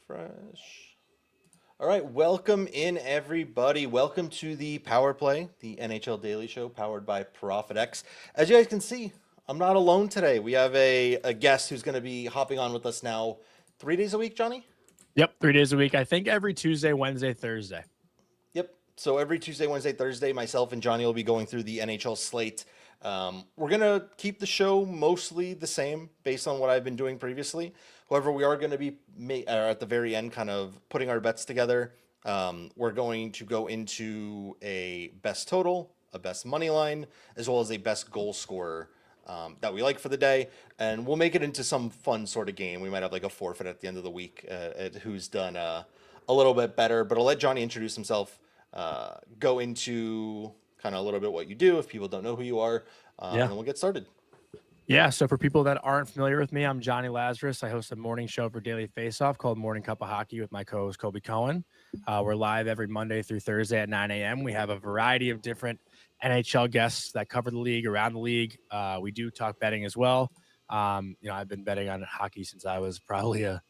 Refresh. All right, welcome in everybody. Welcome to the Power Play, the NHL Daily Show powered by Profit X. As you guys can see, I'm not alone today. We have a guest who's going to be hopping on with us now 3 days a week, Johnny? Yep, 3 days a week. I think every Tuesday, Wednesday, Thursday. Yep. So every Tuesday, Wednesday, Thursday, myself and Johnny will be going through the NHL slate. We're going to keep the show mostly the same based on what I've been doing previously. However, we are going to be at the very end kind of putting our bets together. We're going to go into a best total, a best money line, as well as a best goal scorer that we like for the day. And we'll make it into some fun sort of game. We might have like a forfeit at the end of the week at who's done a little bit better. But I'll let Johnny introduce himself, go into kind of a little bit what you do if people don't know who you are, and then we'll get started. Yeah. So for people that aren't familiar with me, I'm Johnny Lazarus. I host a morning show for Daily Faceoff called Morning Cup of Hockey with my co-host Kobe Cohen. We're live every Monday through Thursday at 9 a.m. We have a variety of different NHL guests that cover the league, around the league. We do talk betting as well. I've been betting on hockey since I was probably a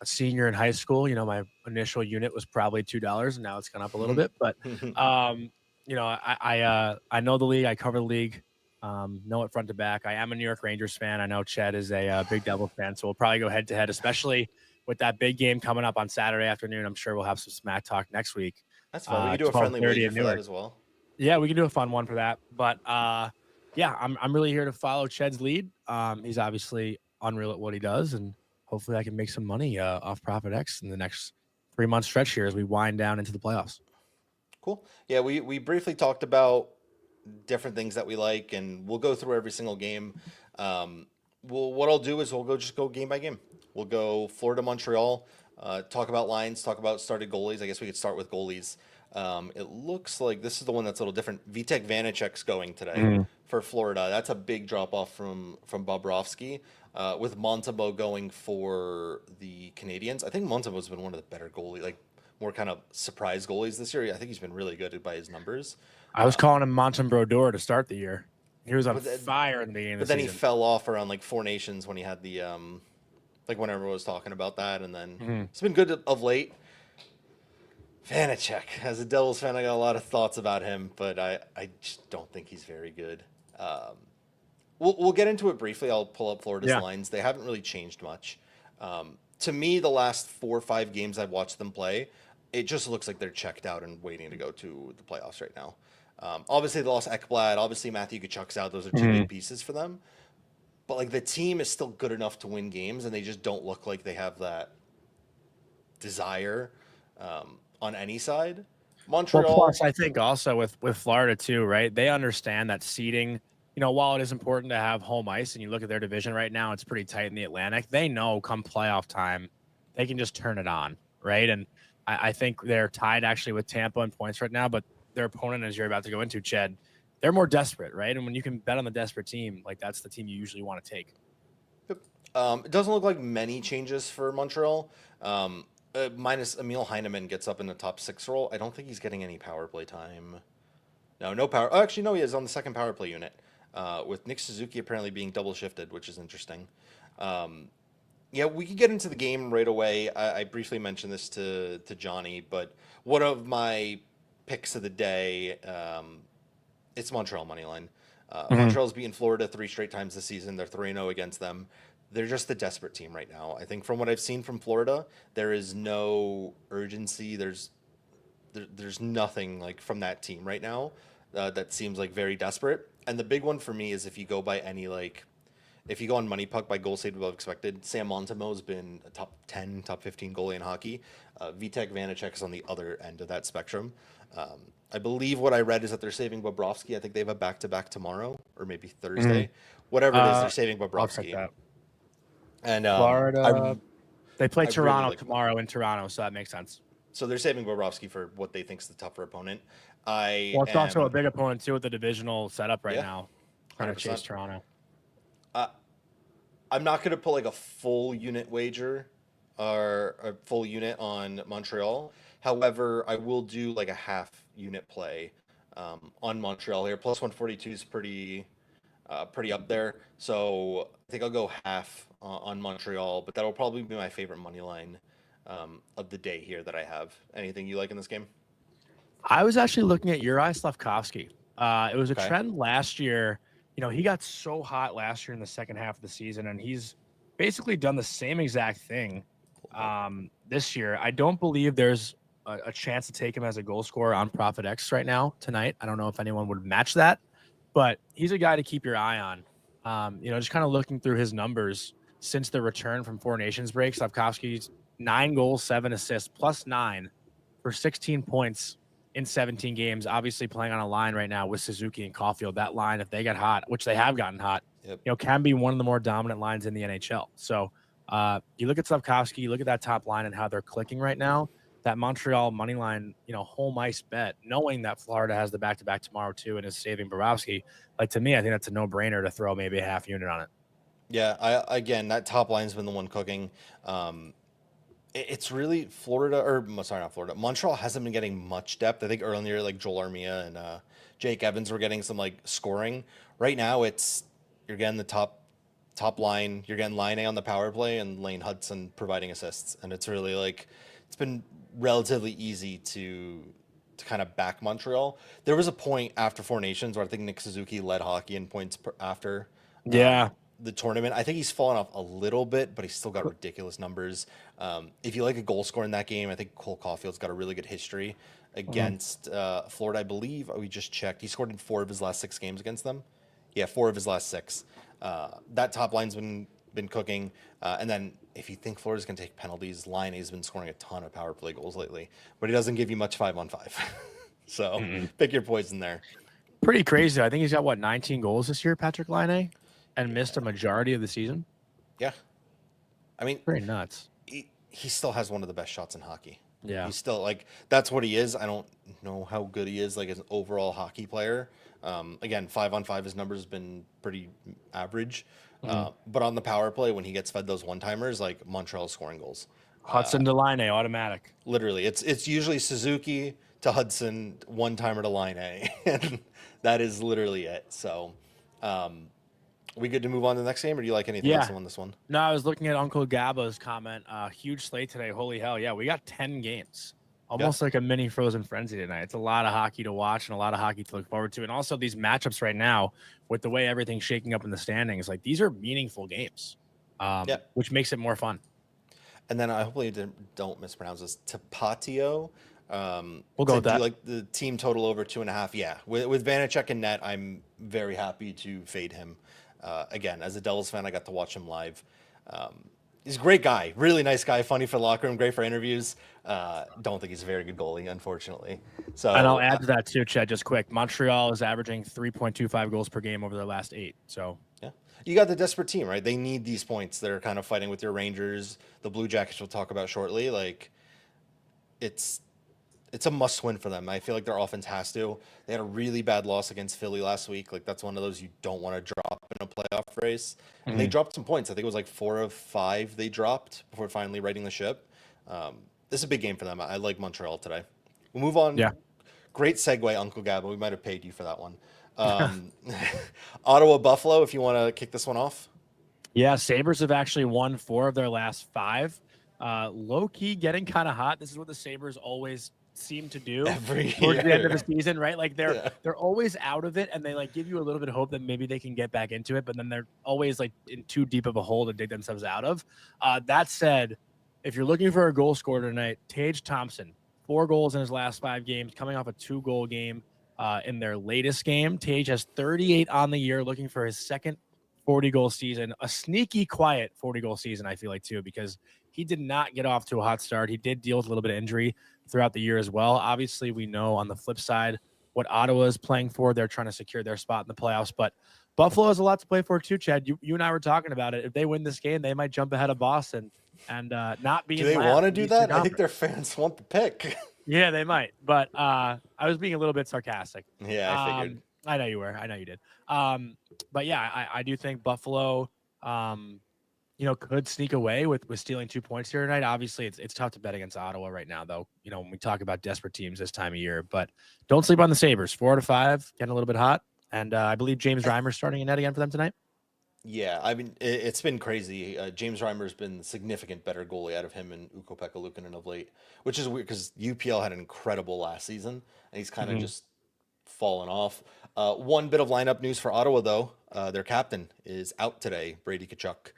senior in high school. My initial unit was probably $2, and now it's gone up a little bit. But I know the league. I cover the league. Know it front to back. I am a New York Rangers fan. I know Ched is a big Devils fan, so we'll probably go head to head, especially with that big game coming up on Saturday afternoon. I'm sure we'll have some smack talk next week. That's fun. We can do a friendly 12:30 wager in for that Newark. as well. Yeah, we can do a fun one for that. But I'm really here to follow Ched's lead. He's obviously unreal at what he does, and hopefully I can make some money off Profit X in the next 3-month stretch here as we wind down into the playoffs. Cool. Yeah, we briefly talked about different things that we like, and we'll go through every single game. What I'll do is we'll just go game by game. We'll go Florida, Montreal, talk about lines, talk about started goalies. I guess we could start with goalies. It looks like this is the one that's a little different. Vitek Vanacek's going today for Florida. That's a big drop off from Bobrovsky. With Montembeault going for the Canadians. I think Montembeault's been one of the better goalies, like more kind of surprise goalies this year. I think he's been really good by his numbers. I was calling him Montembeault to start the year. He was on But fire in the beginning of But the then he season. fell off around like Four Nations when he had the like when everyone was talking about that, and then it's been good of late. Vanacek, as a Devils fan, I got a lot of thoughts about him, but I just don't think he's very good. We'll get into it briefly. I'll pull up Florida's lines. They haven't really changed much. To me, the last 4 or 5 games I've watched them play, it just looks like they're checked out and waiting to go to the playoffs right now. Obviously, they lost Ekblad. Obviously, Matthew Tkachuk's out. Those are 2 big pieces for them. But like the team is still good enough to win games, and they just don't look like they have that desire on any side. Montreal. Well, plus I think also with Florida too, right? They understand that seeding. While it is important to have home ice, and you look at their division right now, it's pretty tight in the Atlantic. They know come playoff time, they can just turn it on, right? And I think they're tied actually with Tampa in points right now, but their opponent, as you're about to go into, Ched, they're more desperate, right? And when you can bet on the desperate team, like that's the team you usually want to take. It doesn't look like many changes for Montreal. Minus Emil Heineman gets up in the top 6 role. I don't think he's getting any power play time. No power. Oh, actually, no, he is on the second power play unit. With Nick Suzuki apparently being double shifted, which is interesting. Yeah, we could get into the game right away. I briefly mentioned this to Johnny, but one of my picks of the day, it's Montreal money line. Montreal's beaten Florida 3 straight times this season. They're 3-0 against them. They're just the desperate team right now. I think from what I've seen from Florida, there is no urgency. There's nothing like from that team right now that seems like very desperate. And the big one for me is if you go by any if you go on Money Puck by goal saved above expected, Sam Montembeault's been a top 10, top 15 goalie in hockey. Vitek Vanacek is on the other end of that spectrum. I believe what I read is that they're saving Bobrovsky. I think they have a back-to-back tomorrow or maybe Thursday. Whatever it is, they're saving Bobrovsky. And Florida, they play Toronto really like tomorrow in Toronto, so that makes sense. So they're saving Bobrovsky for what they think is the tougher opponent. It's also a big opponent too with the divisional setup right now. Trying to 100%. chase Toronto. I'm not going to put like a full unit wager or a full unit on Montreal. However, I will do like a half unit play on Montreal here. Plus 142 is pretty up there. So I think I'll go half on Montreal, but that'll probably be my favorite money line of the day here that I have. Anything you like in this game? I was actually looking at Uri Slavkovsky. It was a Okay. trend last year. He got so hot last year in the second half of the season, and he's basically done the same exact thing Pull him up. this year. I don't believe there's a chance to take him as a goal scorer on Profit X right now tonight. I don't know if anyone would match that, but he's a guy to keep your eye on. Just kind of looking through his numbers since the return from Four Nations break, Slavkovsky's 9 goals, 7 assists, +9 for 16 points in 17 games. Obviously playing on a line right now with Suzuki and Caulfield. That line, if they get hot, which they have gotten hot, Yep. can be one of the more dominant lines in the NHL. So you look at Slavkovsky, you look at that top line and how they're clicking right now. That Montreal money line, home ice bet, knowing that Florida has the back-to-back tomorrow too and is saving Borowski. Like, to me, I think that's a no-brainer to throw maybe a half unit on it. Yeah, again, that top line's been the one cooking. It's really Florida, or sorry, not Florida. Montreal hasn't been getting much depth. I think earlier, like Joel Armia and Jake Evans were getting some like scoring. Right now, you're getting the top line. You're getting Line A on the power play and Lane Hudson providing assists, and it's really like it's been relatively easy to kind of back Montreal. There was a point after Four Nations where I think Nick Suzuki led hockey in points after Yeah. the tournament. I think he's fallen off a little bit, but he's still got ridiculous numbers. If you like a goal scorer in that game, I think Cole Caulfield's got a really good history against Florida. I believe we just checked. He scored in 4 of his last 6 games against them. Yeah, 4 of his last 6. That top line's been cooking. And then if you think Florida's going to take penalties, Line A's been scoring a ton of power play goals lately, but he doesn't give you much 5-on-5. So pick your poison there. Pretty crazy. I think he's got, 19 goals this year, Patrick Laine, and missed a majority of the season. Yeah. I mean, Pretty nuts. He still has one of the best shots in hockey. Yeah. He's still like, that's what he is. I don't know how good he is like as an overall hockey player. Again, 5-on-5, his numbers have been pretty average. But on the power play, when he gets fed those one-timers, like Montreal's scoring goals. Hudson to Laine, automatic. Literally, it's usually Suzuki to Hudson, one-timer to Line A. And that is literally it. So, we good to move on to the next game, or do you like anything else on this one? No, I was looking at Uncle Gaba's comment. Huge slate today. Holy hell. Yeah, we got 10 games. Almost like a mini Frozen Frenzy tonight. It's a lot of hockey to watch and a lot of hockey to look forward to. And also these matchups right now, with the way everything's shaking up in the standings, like these are meaningful games, which makes it more fun. And then I hopefully don't mispronounce this. Tapatio. We'll go with that. Do you like the team total over 2.5? Yeah. With Vanacek and net, I'm very happy to fade him. Again, as a Devils fan, I got to watch him live. He's a great guy, really nice guy, funny for the locker room, great for interviews. Don't think he's a very good goalie, unfortunately. So, and I'll add to that too, Chad, just quick. Montreal is averaging 3.25 goals per game over their last 8. So yeah, you got the desperate team, right? They need these points. They're kind of fighting with your Rangers, the Blue Jackets we'll talk about shortly. Like, it's a must win for them. I feel like their offense has to. They had a really bad loss against Philly last week. Like, that's one of those you don't want to drop in a playoff race. And they dropped some points. I think it was like 4 of 5 they dropped before finally righting the ship. This is a big game for them. I like Montreal today. We'll move on. Yeah. Great segue, Uncle Gabba. We might have paid you for that one. Ottawa Buffalo, if you want to kick this one off. Yeah, Sabres have actually won 4 of their last 5. Low key getting kind of hot. This is what the Sabres always seem to do towards the end of the season, right? Like they're always out of it, and they like give you a little bit of hope that maybe they can get back into it, but then they're always like in too deep of a hole to dig themselves out of. That said, if you're looking for a goal scorer tonight, Tage Thompson, 4 goals in his last 5 games, coming off a 2-goal game in their latest game. Tage has 38 on the year, looking for his second 40-goal season, a sneaky quiet 40-goal season, I feel like, too, because he did not get off to a hot start. He did deal with a little bit of injury throughout the year as well. Obviously, we know on the flip side what Ottawa is playing for. They're trying to secure their spot in the playoffs, but Buffalo has a lot to play for too, Chad. You and I were talking about it. If they win this game, they might jump ahead of Boston and not be. Do they want to do that? I think their fans want the pick. Yeah, they might. But I was being a little bit sarcastic. Yeah, I figured. I know you were. I know you did. But yeah, I do think Buffalo, could sneak away with stealing 2 points here tonight. Obviously, it's tough to bet against Ottawa right now, though. When we talk about desperate teams this time of year, but don't sleep on the Sabres. 4 out of 5, getting a little bit hot, and I believe James Reimer's starting in net again for them tonight. Yeah, I mean it's been crazy. James Reimer's been significant better goalie out of him and Ukko-Pekka Luukkonen of late, which is weird because UPL had an incredible last season, and he's kind of Hmm. just fallen off. One bit of lineup news for Ottawa though, their captain is out today, Brady Tkachuk.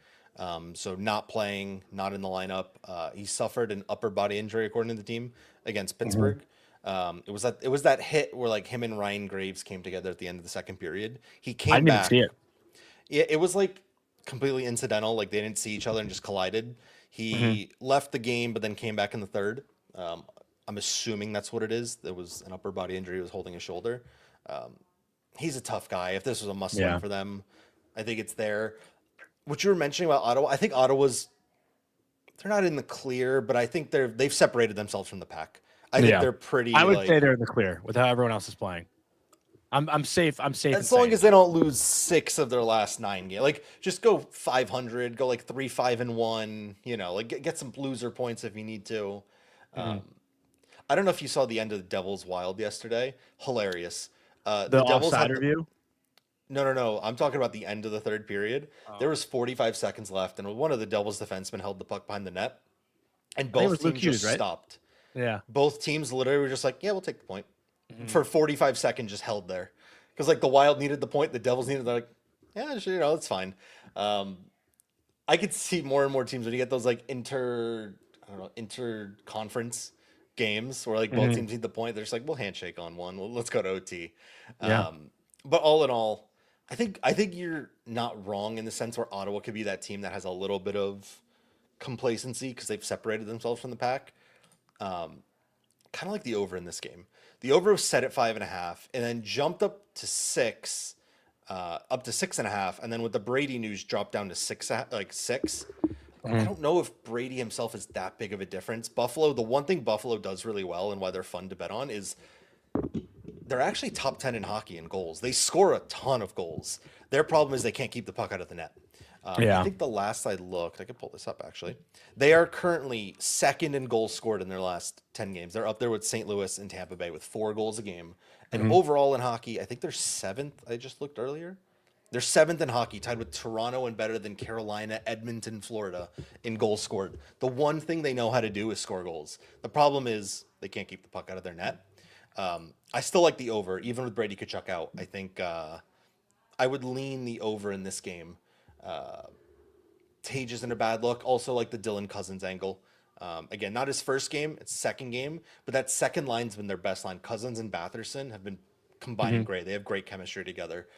So not playing, not in the lineup. He suffered an upper body injury according to the team against Hmm. Pittsburgh. It was that hit where like him and Ryan Graves came together at the end of the second period. He I came didn't even see back. it. Yeah, it was like completely incidental. Like they didn't see each other and just collided. Hmm. He left the game, but then came back in the third. I'm assuming that's what it is. There was an upper body injury. He was holding his shoulder. Um, he's a tough guy. If this was a must win Yeah. for them, I think it's there. What you were mentioning about Ottawa, I think Ottawa's they're not in the clear, but I think they've separated themselves from the pack. I think Yeah. they're I pretty would say like they're in the clear with how everyone else is playing. I'm safe. I'm safe in as long saying as they that. don't lose 6 of their last 9 games. Like just go 500, go like 3-5-1. Like get some loser points if you need to. Hmm. Um, I don't know if you saw the end of the Devils Wild yesterday. Hilarious. The The Devils offside had the review. no, no, no. I'm talking about the end of the third period. There Oh. was 45 seconds left, and one of the Devils defensemen held the puck behind the net, and I think it both was Luke teams Hughes, just right? stopped. Yeah. Both teams literally were just like, "Yeah, we'll take the point." Hmm. For 45 seconds, just held there, because like the Wild needed the point, the Devils needed. They're like, "Yeah, sure, it's fine." Um, I could see more and more teams when you get those like I don't know, inter-conference games where like both Hmm. teams need the point. They're just like, "We'll handshake on one. Well, let's go to OT." Yeah. But all in all, I think you're not wrong in the sense where Ottawa could be that team that has a little bit of complacency because they've separated themselves from the pack. Kind of like the over in this game. The over was set at 5.5 and then jumped up to 6.5, and then with the Brady news dropped down to six, like six. I Hmm. don't know if Brady himself is that big of a difference. Buffalo, the one thing Buffalo does really well and why they're fun to bet on is they're actually top 10 in hockey in goals. They score a ton of goals. Their problem is they can't keep the puck out of the net. I Yeah. think the last I looked, I could pull this up actually. They are currently second in goals scored in their last 10 games. They're up there with St. Louis and Tampa Bay with 4 goals a game. And Hmm. overall in hockey, I think they're seventh. I just looked earlier. They're seventh in hockey, tied with Toronto and better than Carolina, Edmonton, Florida in goals scored. The one thing they know how to do is score goals. The problem is they can't keep the puck out of their net. I still like the over, even with Brady Kachuk out. I think I would lean the over in this game. Tage isn't a bad look. Also, like the Dylan Cousins angle. Again, not his first game, it's second game, but that second line's been their best line. Cousins and Batherson have been combining Hmm. great. They have great chemistry together.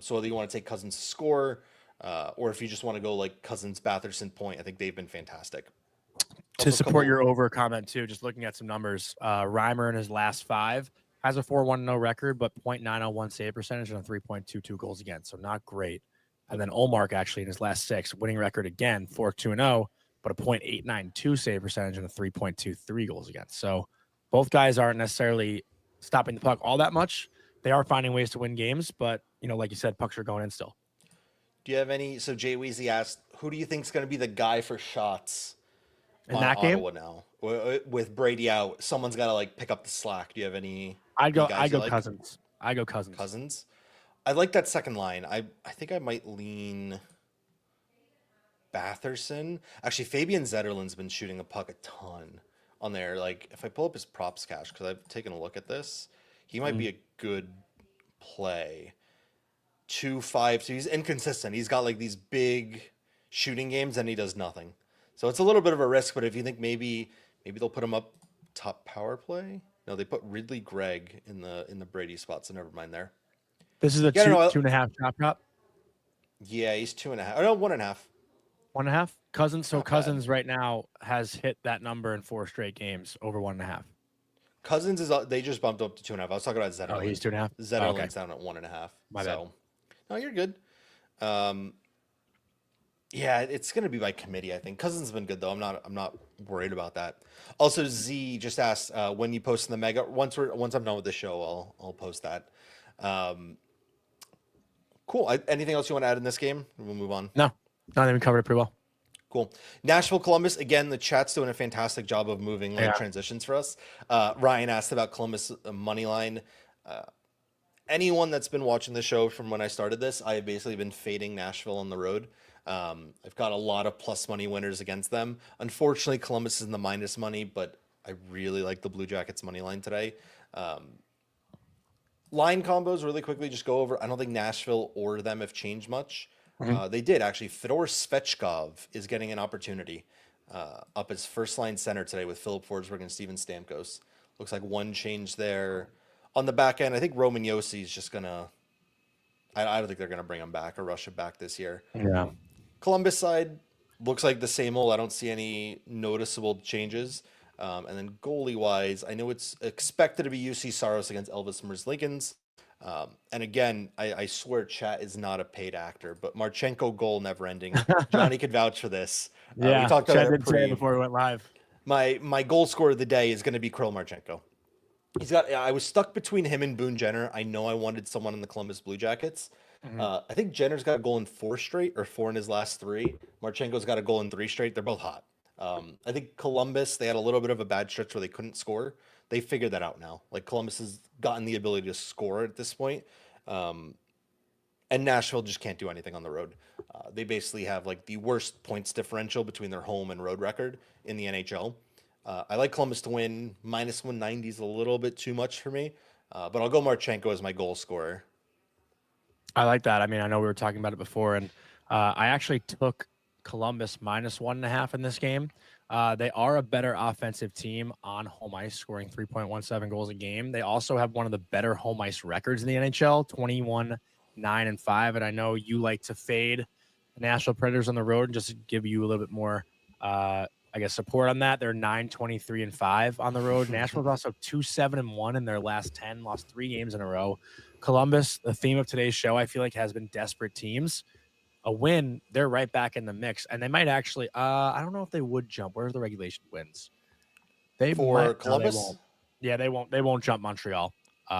So whether you want to take Cousins to score, or if you just want to go like Cousins Batherson point, I think they've been fantastic. To Also, a support couple. your over comment too, just looking at some numbers, Reimer in his last five has a 4.10 record, but .901 save percentage and a 3.22 goals against, so not great. And then Olmark actually in his last six, winning record again, 4.20, but a .892 save percentage and a 3.23 goals against. So both guys aren't necessarily stopping the puck all that much. They are finding ways to win games, but like you said, pucks are going in still. Do you have any? So Jay Weezy asked, who do you think is going to be the guy for shots In on that game, Ottawa now? With Brady out, someone's got to like pick up the slack. Do you have I'd any go guys I'd you go like? Cousins. I go Cousins. Cousins. I like that second line. I think I might lean Batherson. Actually, Fabian Zetterlund's been shooting the puck a ton on there. Like if I pull up his props cash because I've taken a look at this, he might Mhm. be a good play. 2-5. So he's inconsistent. He's got like these big shooting games and he does nothing. So it's a little bit of a risk. But if you think maybe they'll put him up top power play. No, they put Ridley Gregg in the Brady spot. So never mind there. This is a Yeah, two no, two and a half chop drop. yeah, he's 2.5. Oh no, 1.5. 1.5. Cousins. So Not bad. Cousins right now has hit that number in 4 straight games over 1.5. Cousins is they just bumped up to 2.5. I was talking about Oh, he's Zetterlund. 2.5. Oh, okay, Zetterlund's down at 1.5. my bad. So no, you're good. Um, yeah, it's gonna be by committee. I think Cousins has been good though. I'm not worried about that. Also, Z just asked when you post in the mega. Once I'm done with the show, I'll post that. Um, cool. Anything else you want to add in this game? We'll move on. No, I think we covered it pretty well. Cool. Nashville, Columbus. Again, the chat's doing a fantastic job of moving like Yeah. transitions for us. Ryan asked about Columbus money line. anyone that's been watching the show from when I started this, I have basically been fading Nashville on the road. I've got a lot of plus money winners against them. Unfortunately, Columbus is in the minus money, but I really like the Blue Jackets money line today. Line combos really quickly just go over. I don't think Nashville or them have changed much. Mhm. They did actually. Fedor Svechkov is getting an opportunity up as first line center today with Philip Forsberg and Steven Stamkos. Looks like one change there. On the back end, I think Roman Yossi is just gonna. I don't think they're gonna bring him back or rush him back this year. Yeah. Columbus side looks like the same old. I don't see any noticeable changes. And then goalie wise, I know it's expected to be UC Saros against Elvis Merzlikins. And again, I swear chat is not a paid actor, but Marchenko goal never ending. Johnny could vouch for this. We Yeah. talked about Chad it did say it pre. before we went live. My goal scorer of the day is going to be Krill Marchenko. He's got. I was stuck between him and Boone Jenner. I know I wanted someone in the Columbus Blue Jackets. Mhm. I think Jenner's got a goal in 4 straight or 4 in his last 3. Marchenko's got a goal in 3 straight. They're both hot. I think Columbus, they had a little bit of a bad stretch where they couldn't score. They figured that out now. Like Columbus has gotten the ability to score at this point. And Nashville just can't do anything on the road. They basically have like the worst points differential between their home and road record in the NHL. I like Columbus to win. Minus 190 is a little bit too much for me, but I'll go Marchenko as my goal scorer. I like that. I mean, I know we were talking about it before, and I actually took Columbus minus 1.5 in this game. They are a better offensive team on home ice, scoring 3.17 goals a game. They also have one of the better home ice records in the NHL, 21-9-5. And I know you like to fade the Nashville Predators on the road, and just to give you a little bit more, I guess, support on that. They're 9-23-5 on the road. Nashville's also 2-7-1 in their last 10, lost 3 games in a row. Columbus, the theme of today's show, I feel like has been desperate teams. A win, they're right back in the mix, and they might actually. I don't know if they would jump. Where's the regulation wins? They For might. No, they Columbus, won't. Yeah, they won't. They won't jump Montreal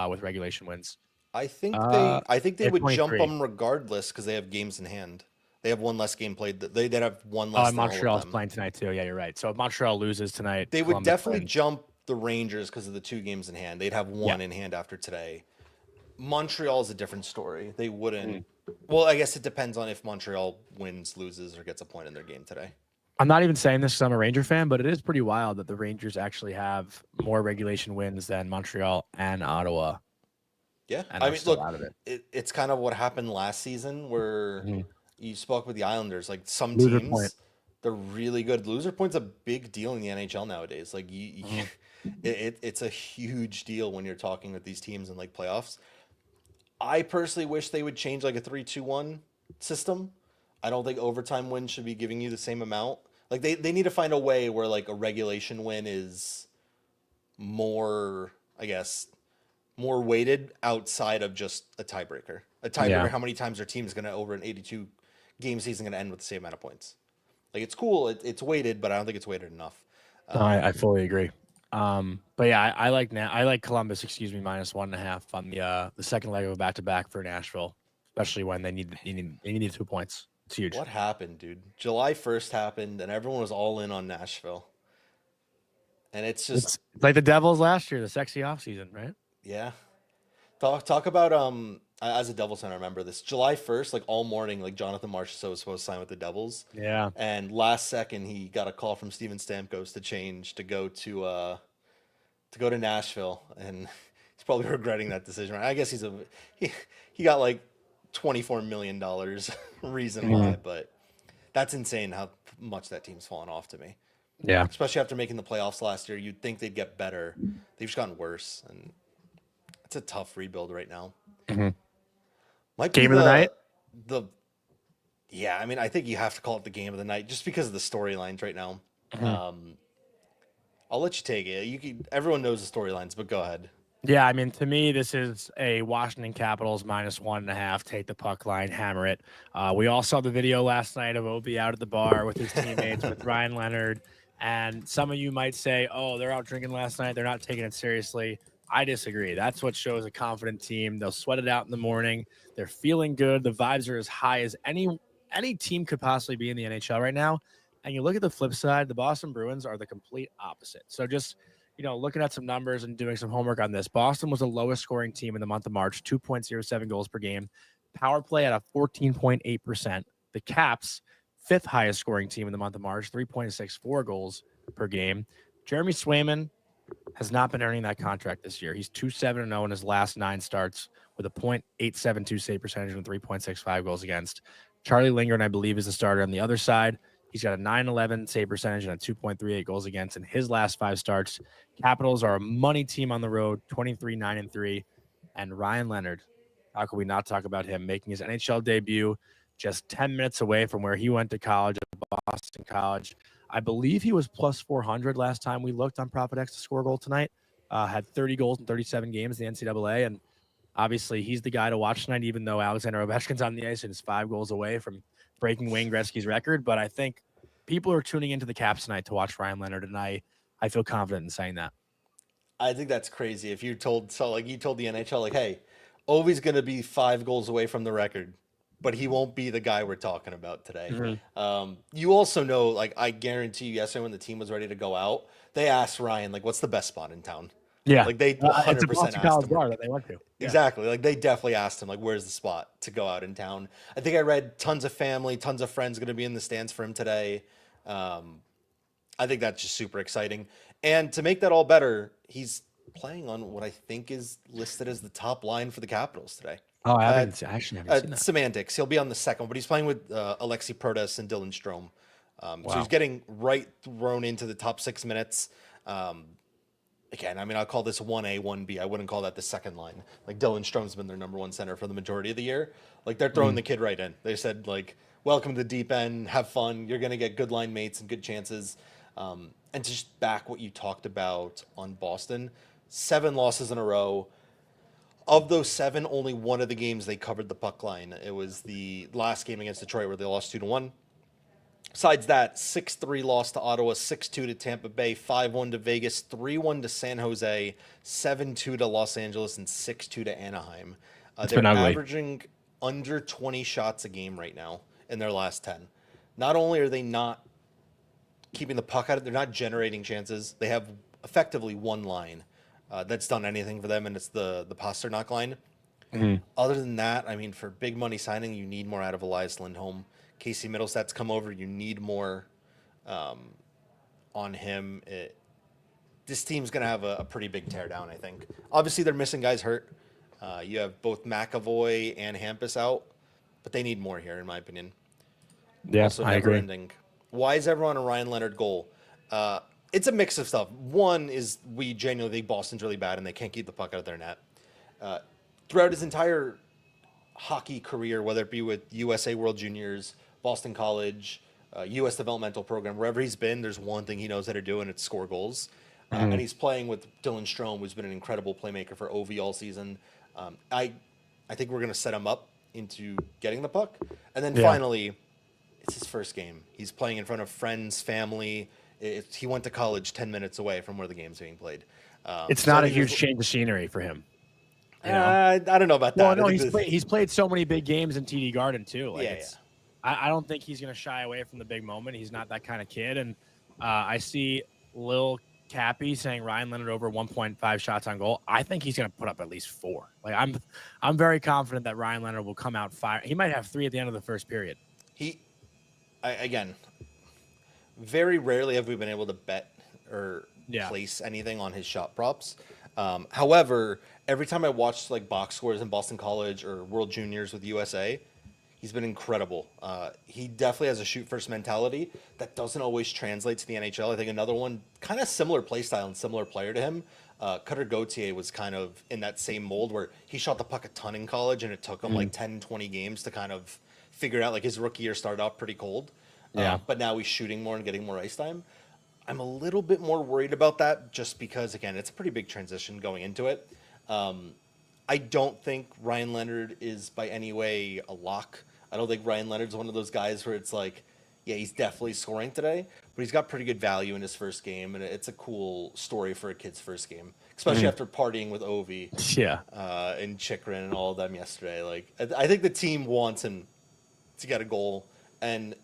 with regulation wins. I think they They have would jump 23. them regardless because they have games in hand. They have one less game played. They'd have one Oh, less and than all of Montreal's them. playing tonight too. Yeah, you're right. So if Montreal loses tonight, They would Columbus definitely wins. jump the Rangers because of the 2 games in hand. They'd have Yeah. one in hand after today. Montreal is a different story. They wouldn't. Mm. Well, I guess it depends on if Montreal wins, loses, or gets a point in their game today. I'm not even saying this because I'm a Ranger fan, but it is pretty wild that the Rangers actually have more regulation wins than Montreal and Ottawa, Yeah, and I they're mean, still look, out of it. it's kind of what happened last season where Mhm. you spoke with the Islanders. Like some Loser point. teams, they're really good. Loser point's a big deal in the NHL nowadays. Like Mhm. it's a huge deal when you're talking with these teams in like playoffs. I personally wish they would change like a 3-2-1 system. I don't think overtime wins should be giving you the same amount. Like they need to find a way where like a regulation win is more, I guess, more weighted outside of just a tiebreaker. A Yeah, tiebreaker, how many times are teams going to over an 82 game season going to end with the same amount of points? Like it's cool, it's weighted, but I don't think it's weighted enough. no, I fully agree. But yeah, I like I like Columbus. Excuse me, minus 1.5 on the second leg of a back to back for Nashville, especially when they need 2 points. It's huge. What happened, dude? July 1st happened, and everyone was all in on Nashville, and it's just It's like the Devils last year, the sexy offseason, right? yeah. Talk about as a Devils fan, I remember this July 1st, like all morning, like Jonathan Marchessault was supposed to sign with the Devils, Yeah. and last second he got a call from Steven Stamkos to change to go to Nashville, and he's probably regretting that decision. Right? I guess he, he got like $24 million reason Mhm. why, but that's insane how much that team's fallen off to me. Yeah. Especially after making the playoffs last year, you'd think they'd get better. They've just gotten worse, and it's a tough rebuild right now. Mhm. Might be Game of the night. the yeah. I mean, I think you have to call it the game of the night just because of the storylines right now. Mhm. I'll let you take it. Everyone knows the storylines, but go ahead. Yeah, I mean, to me, this is a Washington Capitals minus 1.5. Take the puck line, hammer it. We all saw the video last night of Obi out at the bar with his teammates, with Ryan Leonard. And some of you might say, oh, they're out drinking last night. They're not taking it seriously. I disagree. That's what shows a confident team. They'll sweat it out in the morning. They're feeling good. The vibes are as high as any team could possibly be in the NHL right now. And you look at the flip side, the Boston Bruins are the complete opposite. So just looking at some numbers and doing some homework on this, Boston was the lowest scoring team in the month of March, 2.07 goals per game. Power play at a 14.8%. The Caps, fifth highest scoring team in the month of March, 3.64 goals per game. Jeremy Swayman has not been earning that contract this year. He's 2-7-0 in his last 9 starts with a .872 save percentage and 3.65 goals against. Charlie Lindgren, I believe, is the starter on the other side. He's got a 911 save percentage and a 2.38 goals against in his last 5 starts. Capitals are a money team on the road, 23-9-3. And Ryan Leonard, how can we not talk about him making his NHL debut just 10 minutes away from where he went to college at Boston College? I believe he was plus 400 last time we looked on Profit X to score a goal tonight. Had 30 goals in 37 games in the NCAA. And obviously, he's the guy to watch tonight, even though Alexander Ovechkin's on the ice and is 5 goals away from breaking Wayne Gretzky's record. But I think people are tuning into the Caps tonight to watch Ryan Leonard, and I feel confident in saying that. I think that's crazy. If you told you told the NHL like, hey, Ovi's gonna be 5 goals away from the record, but he won't be the guy we're talking about today. Mm-hmm. You also know, like, I guarantee you, yesterday when the team was ready to go out, they asked Ryan like, what's the best spot in town? Yeah, Like they it's a 100% Boston asked College him. bar that they went to. Yeah. Exactly. Like they definitely asked him like, where's the spot to go out in town? I think I read tons of family, tons of friends going to be in the stands for him today. I think that's just super exciting. And to make that all better, he's playing on what I think is listed as the top line for the Capitals today. Oh, I actually haven't seen that. Semantics. He'll be on the second one, but he's playing with Alexei Protas and Dylan Strome. So Wow. he's getting right thrown into the top 6 minutes. Again, I mean, I'll call this 1A, 1B. I wouldn't call that the second line. Like, Dylan Strome's been their number 1 center for the majority of the year. Like, they're throwing the kid right in. They said, like, welcome to the deep end. Have fun. You're going to get good line mates and good chances. And to just back what you talked about on Boston, 7 losses in a row. Of those 7, only one of the games they covered the puck line. It was the last game against Detroit where they lost 2-1. Besides that, 6-3 loss to Ottawa, 6-2 to Tampa Bay, 5-1 to Vegas, 3-1 to San Jose, 7-2 to Los Angeles, and 6-2 to Anaheim. They're averaging under 20 shots a game right now in their last 10. Not only are they not keeping the puck out of, they're not generating chances. They have effectively one line that's done anything for them, and it's the Pasternak line. Mm-hmm. Other than that, I mean, for big money signing, you need more out of Elias Lindholm. Casey Middlestat's come over. You need more on him. This team's going to have a pretty big teardown, I think. Obviously, they're missing guys hurt. You have both McAvoy and Hampus out, but they need more here, in my opinion. Yeah, Also, I agree. ending. Why is everyone a Ryan Leonard goal? It's a mix of stuff. One is we genuinely think Boston's really bad and they can't keep the puck out of their net. Throughout his entire hockey career, whether it be with USA World Juniors, Boston College, U.S. developmental program, wherever he's been, there's one thing he knows how to do, and it's score goals. And he's playing with Dylan Strome, who's been an incredible playmaker for OV all season. I think we're going to set him up into getting the puck. And then finally, it's his first game. He's playing in front of friends, family. He went to college 10 minutes away from where the game's being played. It's not a huge change of scenery for him. You know? I don't know about that. Well, no, he's played so many big games in TD Garden too. Like Yeah. I don't think he's going to shy away from the big moment. He's not that kind of kid. And I see Lil Cappy saying Ryan Leonard over 1.5 shots on goal. I think he's going to put up at least 4. Like I'm very confident that Ryan Leonard will come out fire. He might have 3 at the end of the first period. Again, very rarely have we been able to bet or place anything on his shot props. However, every time I watch like box scores in Boston College or World Juniors with USA, he's been incredible. He definitely has a shoot first mentality that doesn't always translate to the NHL. I think another one, kind of similar play style and similar player to him, Cutter Gauthier was kind of in that same mold where he shot the puck a ton in college and it took him like 10, 20 games to kind of figure out, like his rookie year started off pretty cold. But now he's shooting more and getting more ice time. I'm a little bit more worried about that just because, again, it's a pretty big transition going into it. I don't think Ryan Leonard is by any way a lock. I don't think Ryan Leonard's one of those guys where it's like, yeah, he's definitely scoring today, but he's got pretty good value in his first game, and it's a cool story for a kid's first game, especially after partying with Ovi and Chikrin and all of them yesterday. Like, I think the team wants him to get a goal, and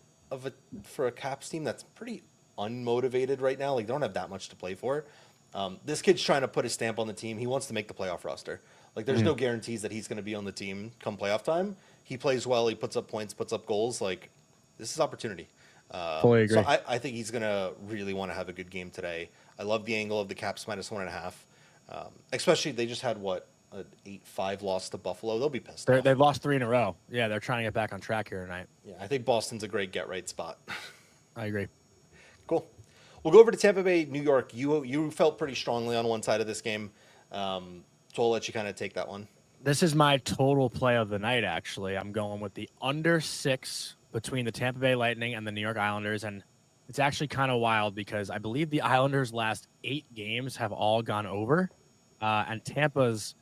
for a Caps team that's pretty unmotivated right now, like they don't have that much to play for. This kid's trying to put a stamp on the team. He wants to make the playoff roster. Like, there's no guarantees that he's going to be on the team come playoff time. He plays well. He puts up points, puts up goals. Like, this is opportunity. Fully So agree. I think he's going to really want to have a good game today. I love the angle of the Caps -1.5. Especially, they just had, what, an 8-5 loss to Buffalo. They'll be pissed off. They've lost 3 in a row. Yeah, they're trying to get back on track here tonight. Yeah, I think Boston's a great get-right spot. I agree. Cool. We'll go over to Tampa Bay, New York. You felt pretty strongly on one side of this game, so I'll let you kind of take that one. This is my total play of the night, actually. I'm going with the under 6 between the Tampa Bay Lightning and the New York Islanders. And it's actually kind of wild because I believe the Islanders' last 8 games have all gone over. And Tampa's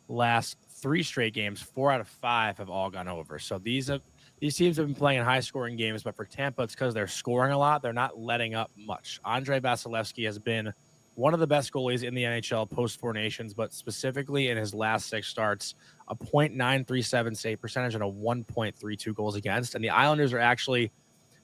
last 3 straight games, 4 out of 5 have all gone over. So these teams have been playing in high-scoring games, but for Tampa, it's because they're scoring a lot. They're not letting up much. Andrei Vasilevsky has been one of the best goalies in the NHL post-Four Nations, but specifically in his last 6 starts, a .937 save percentage and a 1.32 goals against. And the Islanders are actually,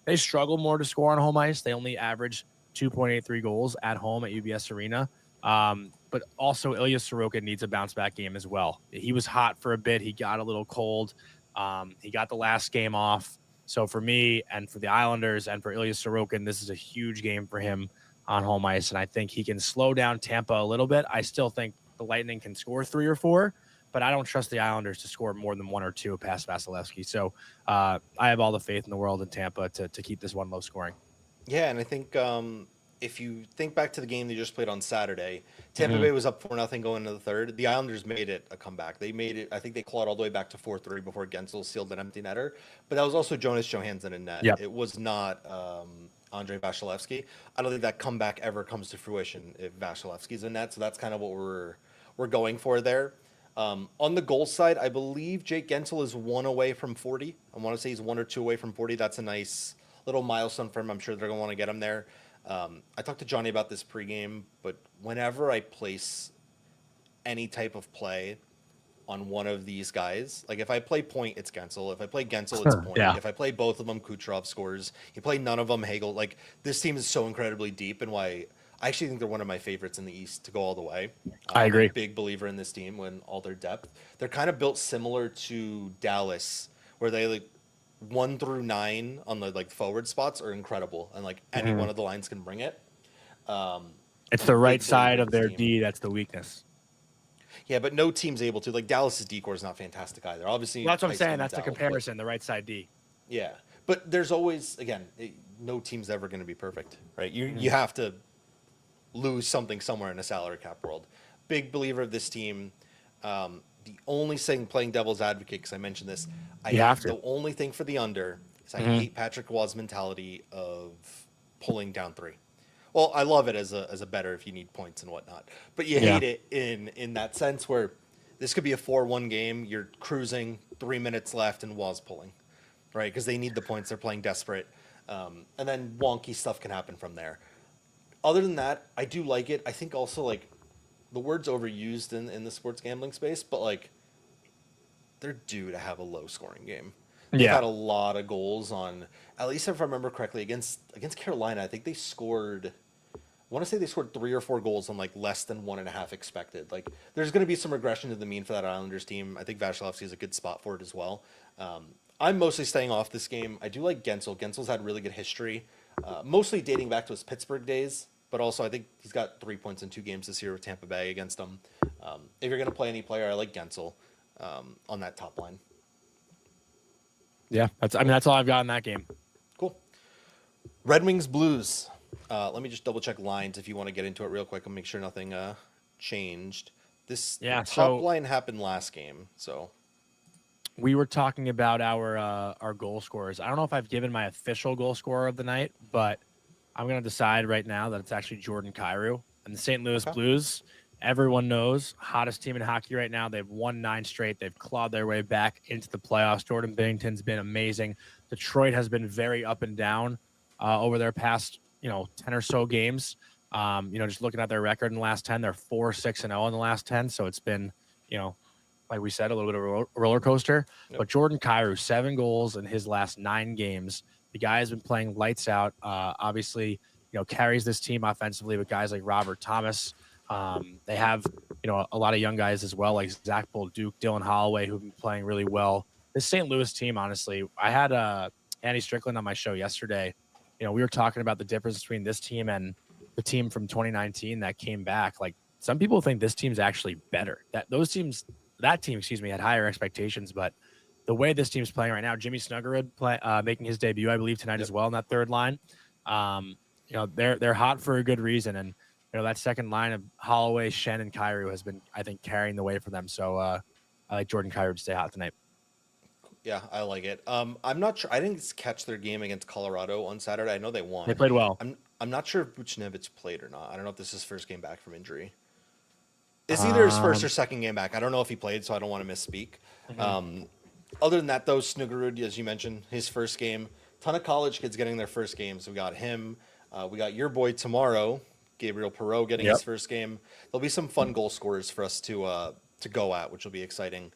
they struggle more to score on home ice. They only average 2.83 goals at home at UBS Arena. But also Ilya Sorokin needs a bounce-back game as well. He was hot for a bit. He got a little cold. He got the last game off. So for me and for the Islanders and for Ilya Sorokin, this is a huge game for him on home ice, and I think he can slow down Tampa a little bit. I still think the Lightning can score 3 or 4, but I don't trust the Islanders to score more than 1 or 2 past Vasilevsky. So I have all the faith in the world in Tampa to keep this one low scoring. Yeah, and I think if you think back to the game they just played on Saturday, Tampa Bay was up 4-0 going into the third. The Islanders made it a comeback. They made it, I think they clawed all the way back to 4-3 before Gensel sealed an empty netter. But that was also Jonas Johansson in net. Yep. It was not Andrei Vasilevsky. I don't think that comeback ever comes to fruition if Vasilevsky's in net. So that's kind of what we're going for there. On the goal side, I believe Jake Gensel is 1 away from 40. I want to say he's 1 or 2 away from 40. That's a nice little milestone for him. I'm sure they're going to want to get him there. I talked to Johnny about this pregame, but whenever I place any type of play on one of these guys, like if I play point, it's Gensel. If I play Gensel, it's point. Yeah. If I play both of them, Kucherov scores. You play none of them, Hagel. Like, this team is so incredibly deep, and why I actually think they're one of my favorites in the East to go all the way. I agree. I'm a big believer in this team when all their depth. They're kind of built similar to Dallas, where they like 1 through 9 on the like forward spots are incredible, and like any one of the lines can bring it. It's the right big side believer of in their this team. D that's the weakness. Yeah, but no team's able to. Like, Dallas's decor is not fantastic either. Obviously, Well, that's what I'm ice saying. comes That's the out, but- comparison, the right side D. Yeah, but there's always, again, no team's ever going to be perfect, right? You have to lose something somewhere in a salary cap world. Big believer of this team. The only thing, playing devil's advocate, because I mentioned this, You have to. the only thing for the under is I hate Patrick Waugh's mentality of pulling down 3. Well, I love it as a better if you need points and whatnot, but you hate it in that sense where this could be a 4-1 game. You're cruising, 3 minutes left, and Waugh's pulling, right? Because they need the points. They're playing desperate, and then wonky stuff can happen from there. Other than that, I do like it. I think also, like, the word's overused in the sports gambling space, but like, they're due to have a low scoring game. They've had a lot of goals on, at least if I remember correctly, against Carolina. I think they scored, I want to say they scored 3 or 4 goals on like less than 1.5 expected. Like, there's going to be some regression to the mean for that Islanders team. I think Vasilevsky is a good spot for it as well. I'm mostly staying off this game. I do like Gensel. Gensel's had really good history, mostly dating back to his Pittsburgh days, but also I think he's got 3 points in 2 games this year with Tampa Bay against them. If you're going to play any player, I like Gensel on that top line. Yeah, that's all I've got in that game. Cool. Red Wings Blues. Let me just double check lines if you want to get into it real quick and make sure nothing changed. This top line happened last game, so we were talking about our goal scorers. I don't know if I've given my official goal scorer of the night, but I'm going to decide right now that it's actually Jordan Kyrou and the St. Louis Blues. Everyone knows, hottest team in hockey right now. They've won 9 straight. They've clawed their way back into the playoffs. Jordan Binnington's been amazing. Detroit has been very up and down over their past, 10 or so games. Just looking at their record in the last 10, they're 4-6-0 in the last 10. So it's been, like we said, a little bit of a roller coaster. Yep. But Jordan Kyrou, 7 goals in his last 9 games. The guy has been playing lights out. Obviously, carries this team offensively with guys like Robert Thomas. They have, a lot of young guys as well, like Zach Duke, Dylan Holloway, who've been playing really well. This St. Louis team, honestly, I had Andy Strickland on my show yesterday. We were talking about the difference between this team and the team from 2019 that came back. Like, some people think this team's actually better. That team, excuse me, had higher expectations, but the way this team's playing right now, Jimmy Snuggerud making his debut, I believe, tonight as well in that third line. They're hot for a good reason, and that second line of Holloway, Shen, and Kyrou has been, I think, carrying the way for them. So I like Jordan Kyrou to stay hot tonight. Yeah, I like it. I'm not sure. I didn't catch their game against Colorado on Saturday. I know they won. They played well. I'm not sure if Buchnevich played or not. I don't know if this is his first game back from injury. It's either his first or second game back. I don't know if he played, so I don't want to misspeak. Other than that, though, Snuggerud, as you mentioned, his first game. Ton of college kids getting their first games. We got him. We got your boy tomorrow, Gabriel Perreault, getting his first game. There'll be some fun goal scorers for us to go at, which will be exciting.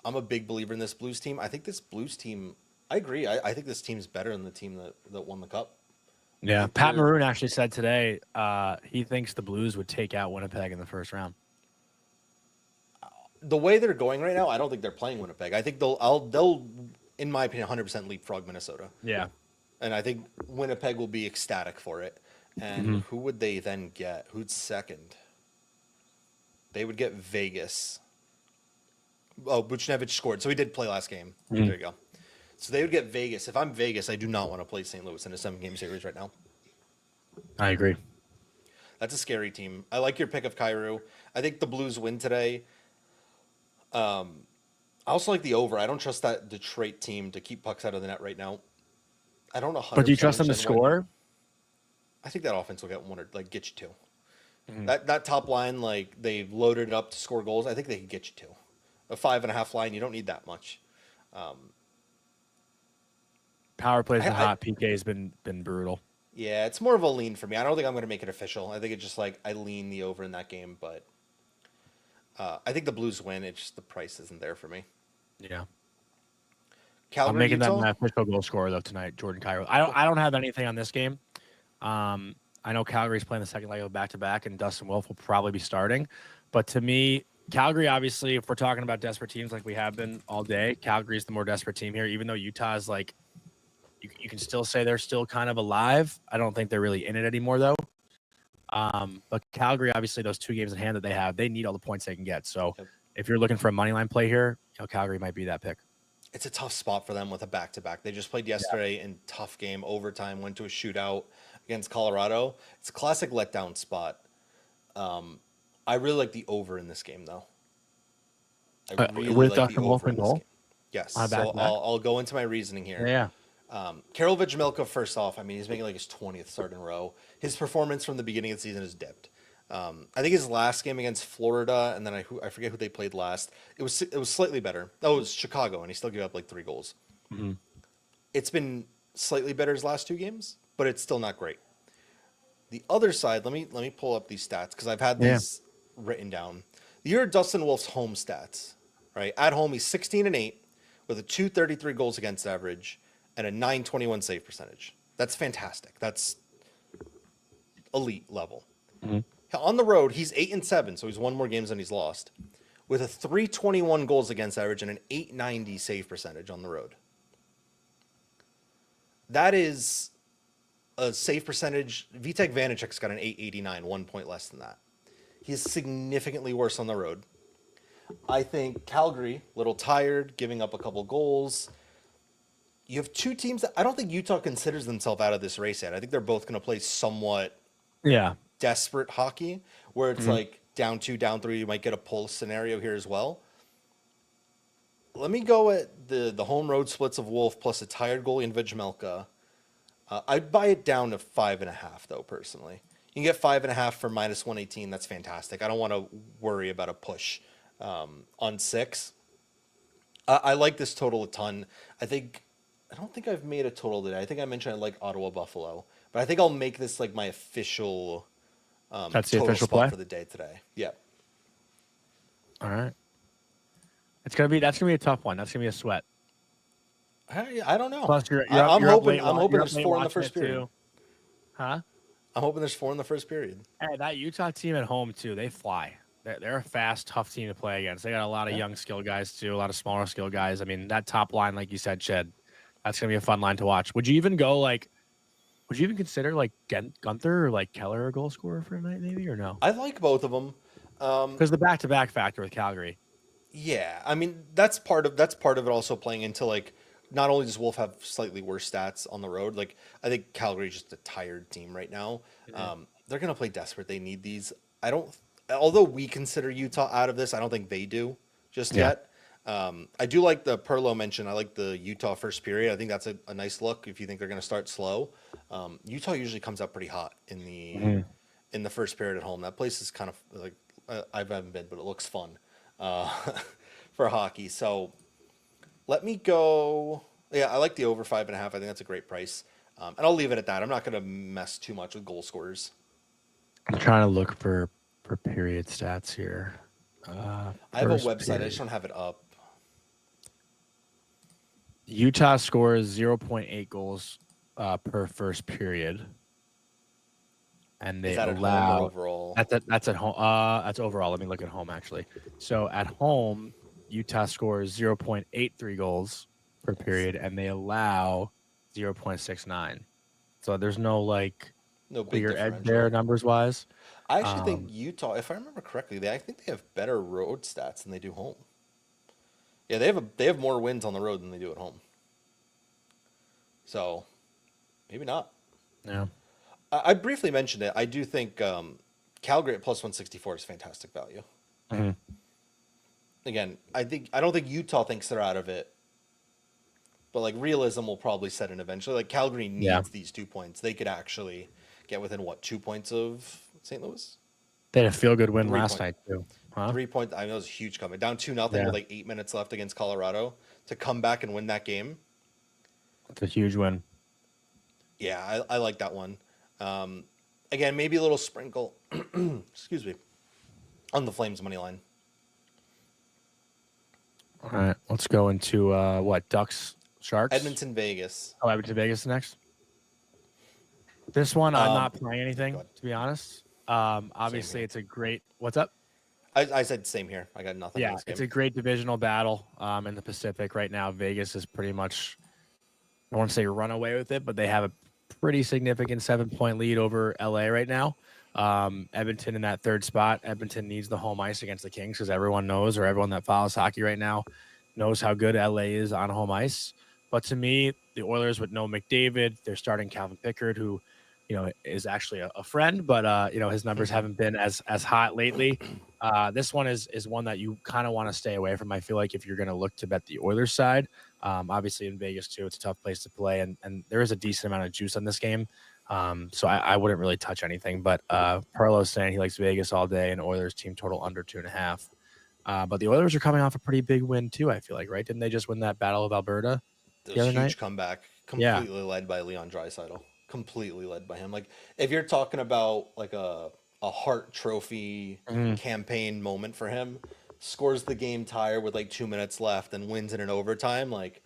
I'm a big believer in this Blues team. I think this Blues team, I agree. I think this team's better than the team that won the Cup. Yeah, Pat Maroon actually said today he thinks the Blues would take out Winnipeg in the first round. The way they're going right now, I don't think they're playing Winnipeg. I think they'll, in my opinion, 100% leapfrog Minnesota. Yeah. And I think Winnipeg will be ecstatic for it. And who would they then get? Who's second? They would get Vegas. Oh, Buchnevich scored. So he did play last game. There you go. So they would get Vegas. If I'm Vegas, I do not want to play St. Louis in a 7-game series right now. I agree. That's a scary team. I like your pick of Kyrou. I think the Blues win today. I also like the over. I don't trust that Detroit team to keep pucks out of the net right now. I don't know. But do you trust them to score? I think that offense will get one or get you two. That top line, like they've loaded it up to score goals. I think they can get you two. A 5.5 line, you don't need that much. Power play's been hot. PK has been brutal. Yeah, it's more of a lean for me. I don't think I'm going to make it official. I think it's just like I lean the over in that game, but I think the Blues win. It's just the price isn't there for me. Yeah. Calgary, I'm making Utah? that my official goal scorer though tonight, Jordan Kyrou. I don't have anything on this game. I know Calgary's playing the second leg of back-to-back, and Dustin Wolf will probably be starting. But to me, Calgary, obviously, if we're talking about desperate teams like we have been all day, Calgary's the more desperate team here, even though Utah is like, you can still say they're still kind of alive. I don't think they're really in it anymore, though. But Calgary, obviously, those 2 games in hand that they have, they need all the points they can get. So if you're looking for a money line play here, Calgary might be that pick. It's a tough spot for them with a back-to-back. They just played yesterday in tough game, overtime, went to a shootout against Colorado. It's a classic letdown spot. I really like the over in this game, though. I really with like Dustin the Wolf over in in this goal? game. Yes, On a so back-to-back? I'll go into my reasoning here. Yeah. Karol Vejmelka, first off, I mean, he's making like his 20th start in a row. His performance from the beginning of the season has dipped. I think his last game against Florida, and then I forget who they played last. It was slightly better. That was Chicago, and he still gave up like 3 goals. It's been slightly better his last 2 games, but it's still not great. The other side, let me pull up these stats because I've had these written down. Here are Dustin Wolf's home stats. Right at home, he's 16-8 with a .233 goals against average and a .921 save percentage. That's fantastic. That's elite level. On the road, he's 8-7, so he's won more games than he's lost, with a .321 goals against average and an .890 save percentage on the road. That is a save percentage. Vitek Vanacek's got an .889, 1 point less than that. He's significantly worse on the road. I think Calgary, a little tired, giving up a couple goals. You have 2 teams that I don't think Utah considers themselves out of this race yet. I think they're both going to play somewhat desperate hockey, where it's like down 2, down 3. You might get a pull scenario here as well. Let me go at the home road splits of Wolf plus a tired goalie in Vejmelka. I'd buy it down to 5.5, though, personally. You can get 5.5 for -118. That's fantastic. I don't want to worry about a push on 6. I like this total a ton. I don't think I've made a total today. I think I mentioned I like Ottawa Buffalo, but I think I'll make this like my official That's the total official spot play for the day today. Yeah. All right. That's gonna be a tough one. That's gonna be a sweat. I don't know. Plus, I'm hoping there's 4 in the first period. Huh? I'm hoping there's 4 in the first period. Hey, that Utah team at home too, they fly. They're a fast, tough team to play against. They got a lot of Yeah. young skill guys too, a lot of smaller skill guys. I mean, that top line, like you said, Shed, that's gonna be a fun line to watch. Would you even go like? Would you even consider like Gunther or like Keller a goal scorer for tonight, maybe or no? I like both of them. Because the back-to-back factor with Calgary. Yeah, I mean that's part of it also playing into like not only does Wolf have slightly worse stats on the road, like I think Calgary's just a tired team right now. Mhm. They're gonna play desperate. They need these. I don't. Although we consider Utah out of this, I don't think they do just Yeah. yet. I do like the Perlo mention. I like the Utah first period. I think that's a nice look if you think they're gonna start slow. Utah usually comes out pretty hot Mhm. in the first period at home. That place is kind of like I haven't been, but it looks fun uh, for hockey. So let me go. Yeah, I like the over 5.5. I think that's a great price, and I'll leave it at that. I'm not going to mess too much with goal scorers. I'm trying to look for period stats here. I have a First website. I just period. don't have it up. Utah scores 0.8 goals per first period, and Is they that at home or allow overall? that's at home. That's overall. Let me look at home actually. So at home, Utah scores 0.83 goals per period, and they allow 0.69. So there's no like No big clear edge there differential. numbers wise. I actually think Um, Utah, if I remember correctly, I think they have better road stats than they do home. Yeah, they have more wins on the road than they do at home. So maybe not. yeah. I briefly mentioned it. I do think Calgary at plus 164 is fantastic value. Mhm. Again, I don't think Utah thinks they're out of it, but like realism will probably set in eventually. Like Calgary Yeah. needs these 2 points. They could actually get within what 2 points of St. Louis? They had a feel good win Three last point, night too. Huh? 3 point. I know it was a huge comeback, down 2-0 Yeah. with like 8 minutes left against Colorado to come back and win that game. It's a huge win. Yeah, I like that one. Um, Again, maybe a little sprinkle. Excuse me, on the Flames money line. All right. Let's go into what? Ducks, Sharks? Edmonton, Vegas. Oh, Edmonton Vegas next. This one I'm Um, not playing anything, go ahead. to be honest. Same Obviously here. it's a great what's up? I said same here. I got nothing in Yeah, this it's game. a great divisional battle in the Pacific right now. Vegas is pretty much I don't want to say run away with it, but they have a pretty significant 7 point lead over LA right now. Edmonton in that third spot. Edmonton needs the home ice against the Kings because everyone knows, or everyone that follows hockey right now knows how good LA is on home ice. But to me, the Oilers with no McDavid, they're starting Calvin Pickard, who, is actually a friend, but his numbers haven't been as hot lately. This one is one that you kind of want to stay away from. I feel like if you're going to look to bet the Oilers side, obviously in Vegas too, it's a tough place to play, and there is a decent amount of juice on this game. So I wouldn't really touch anything. But Perlo's saying he likes Vegas all day, and Oilers team total under 2.5. But the Oilers are coming off a pretty big win too. I feel like, right? Didn't they just win that Battle of Alberta It the was other night? huge comeback, Yeah. completely led by Leon Draisaitl. Completely led by him. Like if you're talking about like a Hart Trophy Mhm. campaign moment for him, scores the game tire with like 2 minutes left and wins in an overtime. Like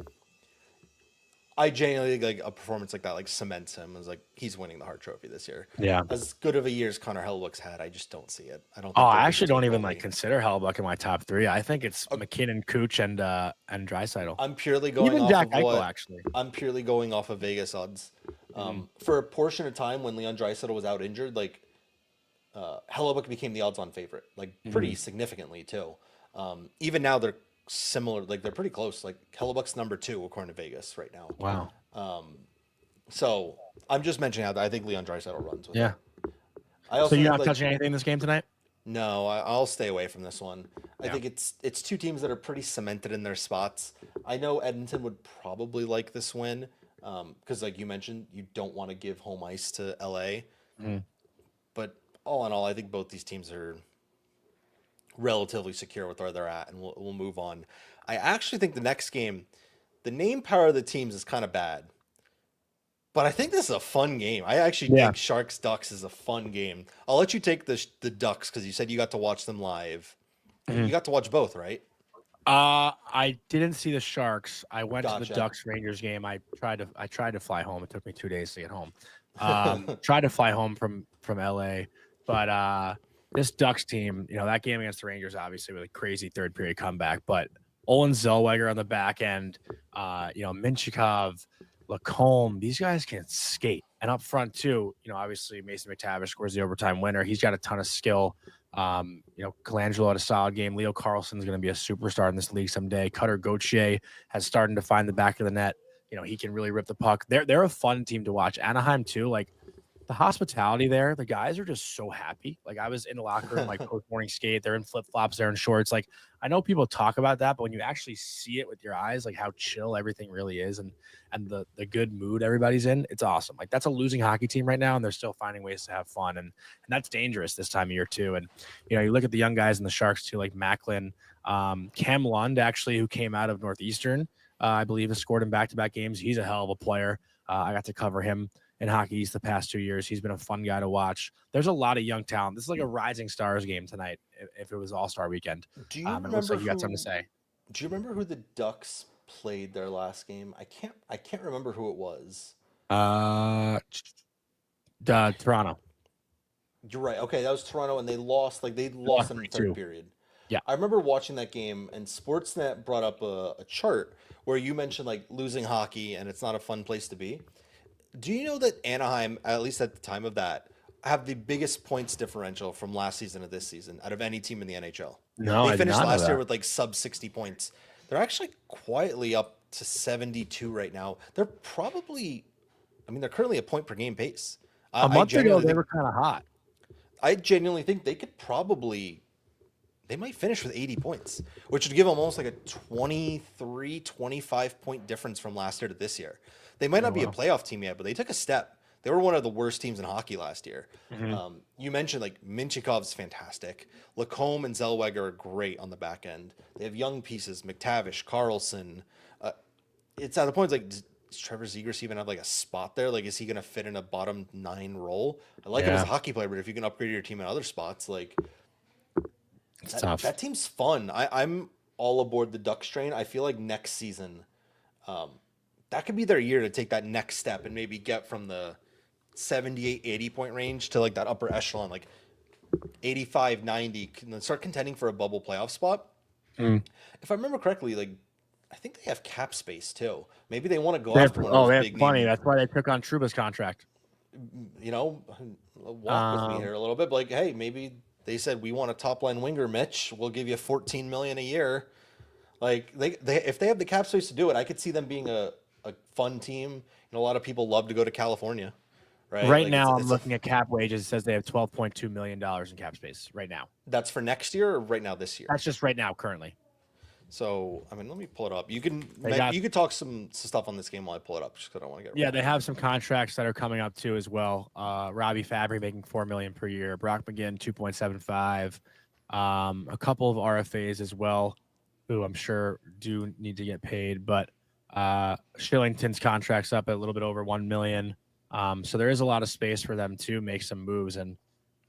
I genuinely think like a performance like that like cements him as like he's winning the Hart Trophy this year. Yeah. As good of a year as Connor Hellebuyck's had, I just don't see it. I don't Oh, think they're I going to actually be don't even like remotely. consider Hellbuck in my top three. I think it's Uh, McKinnon, Cooch, and Drysaitel. I'm purely going Even off Jack of Eichel, what actually. I'm purely going off of Vegas odds. Mhm. For a portion of time when Leon Draisaitl was out injured, like Hellebuyck became the odds-on favorite, like pretty Mhm. significantly too. Even now they're similar, like they're pretty close. Like Hellebuck's number 2 according to Vegas right now. Wow. So I'm just mentioning how I think Leon Draisaitl runs with it. Yeah. I So also you're think not like touching anything in this game tonight? no, I'll stay away from this one. I Yeah. think it's two teams that are pretty cemented in their spots. I know Edmonton would probably like this win because, like you mentioned, you don't want to give home ice to LA. Mhm. But all in all, I think both these teams are relatively secure with where they're at, and we'll move on. I actually think the next game, the name power of the teams is kind of bad, but I think this is a fun game. I actually Yeah. think Sharks Ducks is a fun game. I'll let you take the Ducks because you said you got to watch them live. You Mhm. got to watch both, right? I didn't see the Sharks. I went to the Gotcha. Ducks Rangers game. I tried to fly home. It took me 2 days to get home. Tried to fly home from LA, but this Ducks team, that game against the Rangers, obviously with a crazy third period comeback, but Olin Zellweger on the back end, Minchikov, Lacombe, these guys can skate. And up front too, obviously Mason McTavish scores the overtime winner. He's got a ton of skill. Colangelo had a solid game. Leo Carlson's going to be a superstar in this league someday. Cutter Gauthier has started to find the back of the net. He can really rip the puck. They're a fun team to watch. Anaheim too, like the hospitality there, the guys are just so happy. Like I was in the locker room, like post morning skate, they're in flip flops, they're in shorts. Like I know people talk about that, but when you actually see it with your eyes, like how chill everything really is, and the good mood everybody's in, it's awesome. Like that's a losing hockey team right now, and they're still finding ways to have fun, and that's dangerous this time of year too. And you look at the young guys in the Sharks too, like Macklin, Cam Lund actually, who came out of Northeastern, I believe has scored in back-to-back games. He's a hell of a player. I got to cover him in Hockey East the past 2 years. He's been a fun guy to watch. There's a lot of young talent. This is like a rising stars game tonight if it was All-Star weekend. Do you It looks remember like you got something to say. Do you remember who the Ducks played their last game? I can't remember who it was. Toronto. You're right. Okay, that was Toronto, and they lost. Like they lost in the third 3-2. period. Yeah. I remember watching that game, and Sportsnet brought up a chart where you mentioned like losing hockey, and it's not a fun place to be. Do you know that Anaheim, at least at the time of that, have the biggest points differential from last season to this season out of any team in the NHL? No, They I did finished not know last year that. with like sub 60 points. They're actually quietly up to 72 right now. They're probably, I mean, they're currently a point per game pace. A I month ago, genuinely they think were kind of hot. they could probably they might finish with 80 points, which would give them almost like a 23, 25 point difference from last year to this year. They might Oh, not be a wow. playoff team yet, but they took a step. They were one of the worst teams in hockey last year. Mhm. You mentioned like Minchikov's fantastic. Lacombe and Zellweger are great on the back end. They have young pieces, McTavish, Carlson. It's at the point like, does Trevor Zegras even have like a spot there? Like, is he going to fit in a bottom 9 role? I like him as Yeah, a hockey player, but if you can upgrade your team in other spots, like it's that, tough. that team's fun. I'm all aboard the Ducks train. I feel like next season, that could be their year to take that next step and maybe get from the 78, 80 point range to like that upper echelon, like 85, 90, and then start contending for a bubble playoff spot. Mm. If I remember correctly, like I think they have cap space too. Maybe they want to go They have, after one of oh, those they have big plenty. name, That's why they took on Truba's contract. you know, walk with me Um, here a little bit. But like, hey, maybe they said we want a top line winger, Mitch. We'll give you 14 million a year. Like they if they have the cap space to do it, I could see them being a fun team. A lot of people love to go to California, right? right Like it's now, I'm it's a looking at cap wages. It says they have $12.2 million in cap space right now. that's for next year or right now this year. That's just right now, currently. So I mean, let me pull it up. They got You could talk some stuff on this game while I pull it up, just because I don't want to get it Yeah, wrong. they have some contracts that are coming up too as well. Robbie Fabry making $4 million per year. Brock McGinn 2.75. A couple of RFAs as well, who I'm sure do need to get paid. But Shillington's contract's up at a little bit over 1 million. So there is a lot of space for them to make some moves. And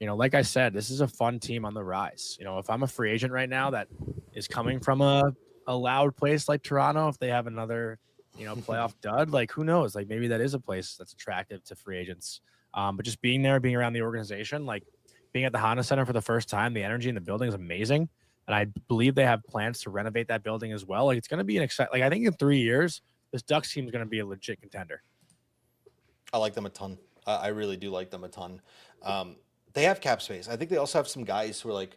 like I said, this is a fun team on the rise. If I'm a free agent right now that is coming from a loud place like Toronto, if they have another playoff dud, like who knows? Like maybe that is a place that's attractive to free agents. But just being there, being around the organization, like being at the Honda Center for the first time, the energy in the building is amazing. And I believe they have plans to renovate that building as well. Like it's going to be an exciting, like I think in 3 years, this Ducks team is going to be a legit contender. I like them a ton. I really do like them a ton. They have cap space. I think they also have some guys who are like,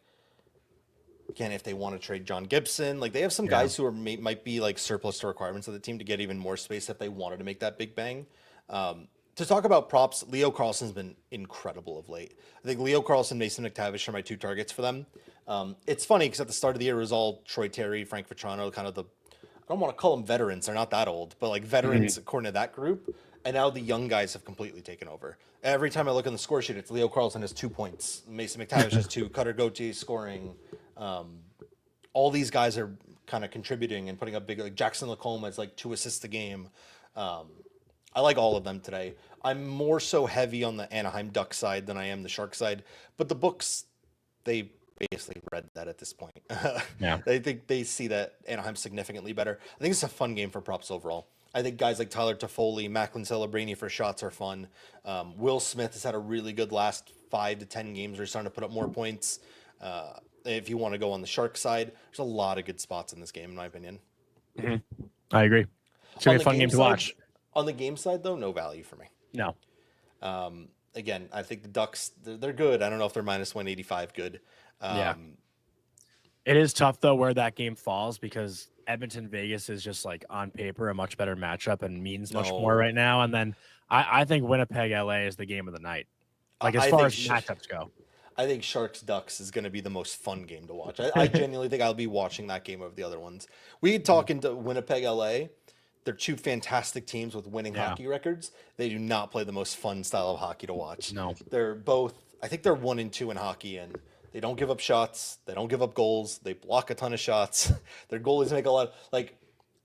again, if they want to trade John Gibson, like they have some Yeah. guys who might be like surplus to requirements of the team to get even more space if they wanted to make that big bang. To talk about props, Leo Carlson's been incredible of late. I think Leo Carlson, Mason McTavish are my 2 targets for them. It's funny because at the start of the year it was all Troy Terry, Frank Vetrano, kind of I don't want to call them veterans. They're not that old, but like veterans according to that group. And now the young guys have completely taken over. Every time I look on the score sheet, it's Leo Carlson has 2 points, Mason McTavish has 2, Cutter Gauthier scoring. All these guys are kind of contributing and putting up big. Like Jackson Lacombe has like 2 assists a game. I like all of them today. I'm more so heavy on the Anaheim Duck side than I am the Shark side, but the books they basically read that at this point. Yeah. They think they see that Anaheim's significantly better. I think it's a fun game for props overall. I think guys like Tyler Toffoli, Macklin Celebrini for shots are fun. Will Smith has had a really good last 5 to 10 games where he's starting to put up more points. If you want to go on the Shark side, there's a lot of good spots in this game, in my opinion. I agree. It's going to be a fun game to watch. On the game side, though, no value for me. No. Again, I think the Ducks, they're good. I don't know if they're minus 185 good. Yeah. It is tough, though, where that game falls because Edmonton Vegas is just like on paper a much better matchup and means much more right now. And then I think Winnipeg LA is the game of the night. Like as far as matchups go. I think Sharks Ducks is going to be the most fun game to watch. I genuinely think I'll be watching that game over the other ones. We talk into Winnipeg LA. They're two fantastic teams with winning hockey records. They do not play the most fun style of hockey to watch. No. They're both, I think they're 1-2 in hockey, and they don't give up shots. They don't give up goals. They block a ton of shots. Their goalies make a lot.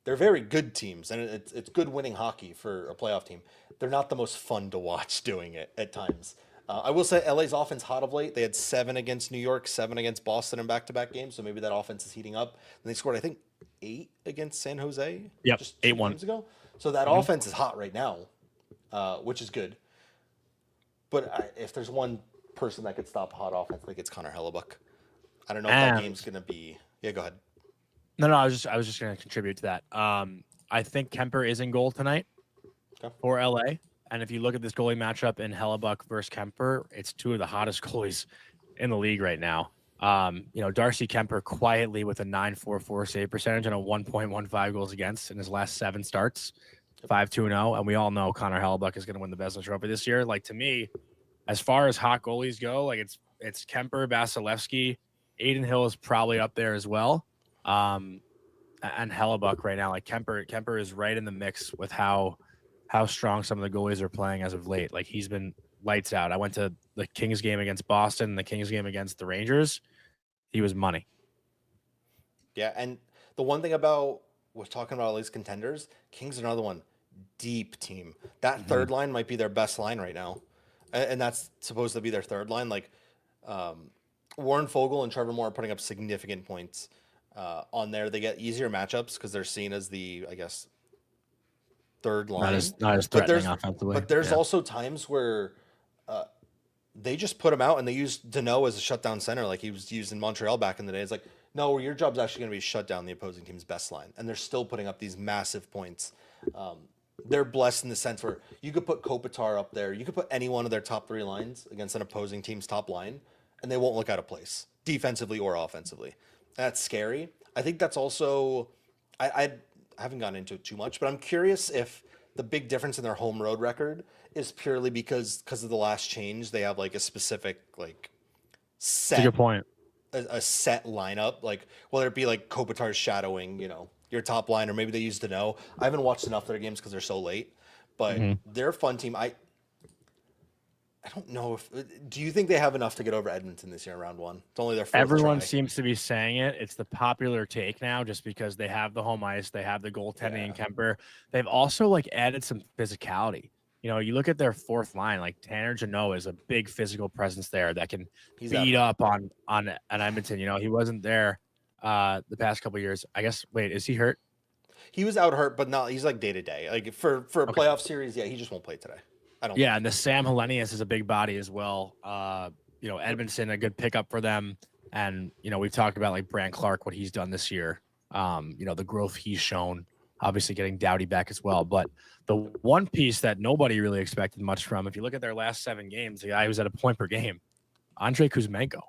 They're very good teams, and it's good winning hockey for a playoff team. They're not the most fun to watch doing it at times. I will say LA's offense hot of late. They had 7 against New York, 7 against Boston in back-to-back games, so maybe that offense is heating up. And they scored, I think, 8 against San Jose. Yep, just 8-1 games ago. So that offense is hot right now, which is good. But if there's one person that could stop hot offense, I think it's Connor Hellebuck. I don't know if that game's gonna be. Yeah, go ahead. No, I was just gonna contribute to that. I think Kemper is in goal tonight for LA. And if you look at this goalie matchup in Hellebuck versus Kemper, it's 2 of the hottest goalies in the league right now. Darcy Kemper quietly with a 9.44 save percentage and a 1.15 goals against in his last 7 starts, 5-2-0. And we all know Connor Hellebuck is going to win the Vezina Trophy this year. Like, to me, as far as hot goalies go, like it's Kemper, Vasilevsky, Aiden Hill is probably up there as well. And Hellebuck right now, like Kemper is right in the mix with how strong some of the goalies are playing as of late. Like, he's been lights out. I went to the Kings game against Boston, the Kings game against the Rangers. He was money. Yeah, and the one thing about we're talking about all these contenders, Kings are another one. Deep team. That third line might be their best line right now. And that's supposed to be their third line. Like, Warren Fogle and Trevor Moore are putting up significant points on there. They get easier matchups because they're seen as the, I guess, third line. Not as threatening offensively. But there's also times where they just put him out and they used Deneau as a shutdown center like he was used in Montreal back in the day. It's like, no, your job's actually going to be shut down the opposing team's best line. And they're still putting up these massive points. They're blessed in the sense where you could put Kopitar up there. You could put any one of their top 3 lines against an opposing team's top line, and they won't look out of place, defensively or offensively. That's scary. I think that's also – I haven't gotten into it too much, but I'm curious if the big difference in their home road record is purely because of the last change. They have like a specific set. That's a good point. A set lineup, like whether it be like Kopitar's shadowing, your top line, or maybe they used to know. I haven't watched enough of their games because they're so late, but they're a fun team. I don't know if. Do you think they have enough to get over Edmonton this year in round 1? It's only their fourth Everyone try. seems to be saying it. It's the popular take now, just because they have the home ice, they have the goaltending in Kemper. They've also added some physicality. You look at their fourth line, like Tanner Jeannot is a big physical presence there that can beat up on Edmonton. He wasn't there the past couple of years. I guess. Wait, is he hurt? He was out hurt, but not. He's like day to day. Like for a playoff series, he just won't play today. I don't. Yeah, and the Sam Hellenius is a big body as well. Edmonton, a good pickup for them, and we've talked about like Brant Clark, what he's done this year. The growth he's shown. Obviously getting Doughty back as well. But the one piece that nobody really expected much from, if you look at their last 7 games, the guy who's at a point per game, Andrei Kuzmenko.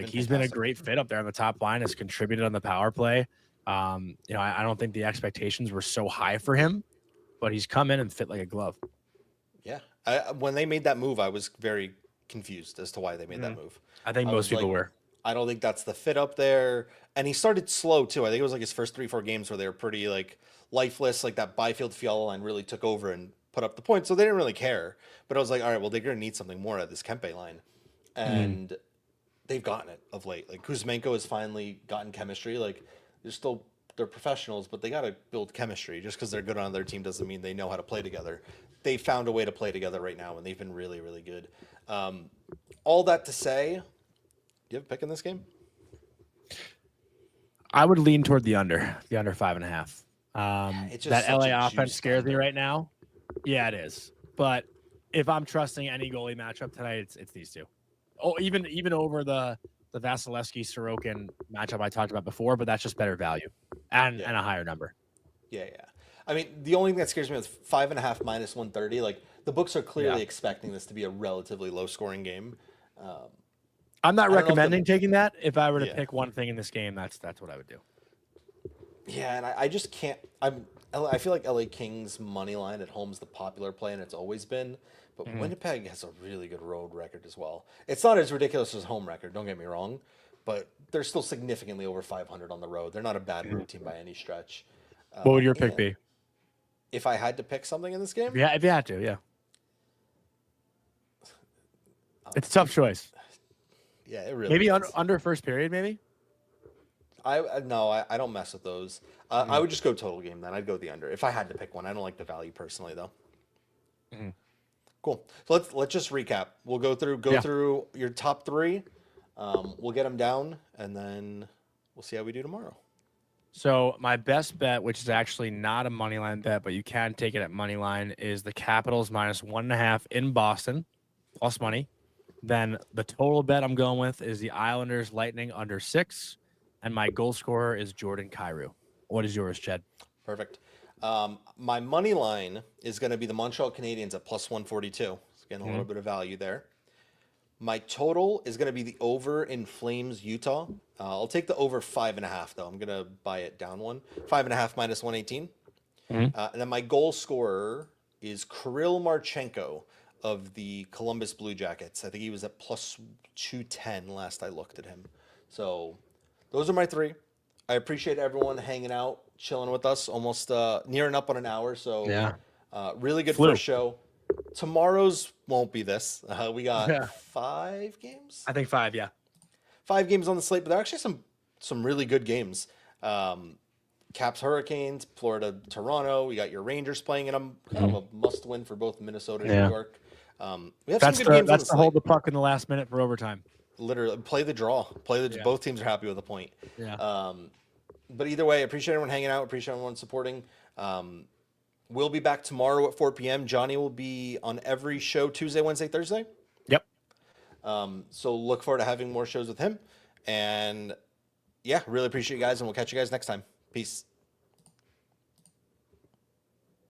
He's been a great fit up there on the top line, has contributed on the power play. I don't think the expectations were so high for him, but he's come in and fit like a glove. Yeah. When they made that move, I was very confused as to why they made that move. I think most people were. I don't think that's the fit up there. And he started slow too. I think it was like his first 3-4 games where they were pretty lifeless. Like that Byfield Fiala line really took over and put up the points. So they didn't really care. But I was like, all right, well, they're going to need something more at this Kempe line. And they've gotten it of late. Like Kuzmenko has finally gotten chemistry. Like they're professionals, but they got to build chemistry. Just because they're good on their team doesn't mean they know how to play together. They found a way to play together right now, and they've been really, really good. All that to say, do you have a pick in this game? I would lean toward the under 5.5. It's just That such a LA offense juiced scares me under. right now. Yeah, it is. But if I'm trusting any goalie matchup tonight, it's these two. Oh, even over the Vasilevsky Sorokin matchup I talked about before, but that's just better value and Yeah. a higher number. Yeah, yeah. I mean, the only thing that scares me is 5.5 minus 130. Like the books are clearly Yeah. expecting this to be a relatively low scoring game. I'm not I don't know if the recommending taking that. If I were to yeah. pick one thing in this game, that's what I would do. Yeah, and I just can't. I feel like LA Kings money line at home is the popular play, and it's always been. But Winnipeg has a really good road record as well. It's not as ridiculous as home record. Don't get me wrong, but they're still significantly over 500 on the road. They're not a bad road team by any stretch. What would your pick And be? if I had to pick something in this game, Yeah, if you had to, yeah. It's a tough choice. yeah, it really Maybe is. under first period, maybe. I don't mess with those. I would just go total game then. I'd go the under if I had to pick one. I don't like the value personally though. Cool. So let's just recap. We'll go through your top three. We'll get them down, and then we'll see how we do tomorrow. So my best bet, which is actually not a money line bet, but you can take it at money line, is the Capitals minus 1.5 in Boston, plus money. Then the total bet I'm going with is the Islanders Lightning under 6, and my goal scorer is Jordan Kyrou. What is yours, Jed? Perfect. My money line is going to be the Montreal Canadiens at plus 142. It's getting a little bit of value there. My total is going to be the over in Flames Utah. I'll take the over 5.5 though. I'm going to buy it down one. 5.5 minus 118. And then my goal scorer is Kirill Marchenko of the Columbus Blue Jackets. I think he was at plus 210 last I looked at him. So those are my three. I appreciate everyone hanging out, chilling with us, almost nearing up on an hour. So Yeah. really good Flew. first show. Tomorrow's won't be this. We got 5 games. I think 5, yeah. 5 games on the slate, but there are actually some really good games. Caps Hurricanes, Florida Toronto. We got your Rangers playing in them. Kind of a must win for both Minnesota and New York. We have some good games on the slate. Hold the puck in the last minute for overtime. Literally play the draw. Both teams are happy with a point. Yeah. But either way, appreciate everyone hanging out. Appreciate everyone supporting. We'll be back tomorrow at 4 p.m. Johnny will be on every show Tuesday, Wednesday, Thursday. Yep. So look forward to having more shows with him. And yeah, really appreciate you guys, and we'll catch you guys next time. Peace.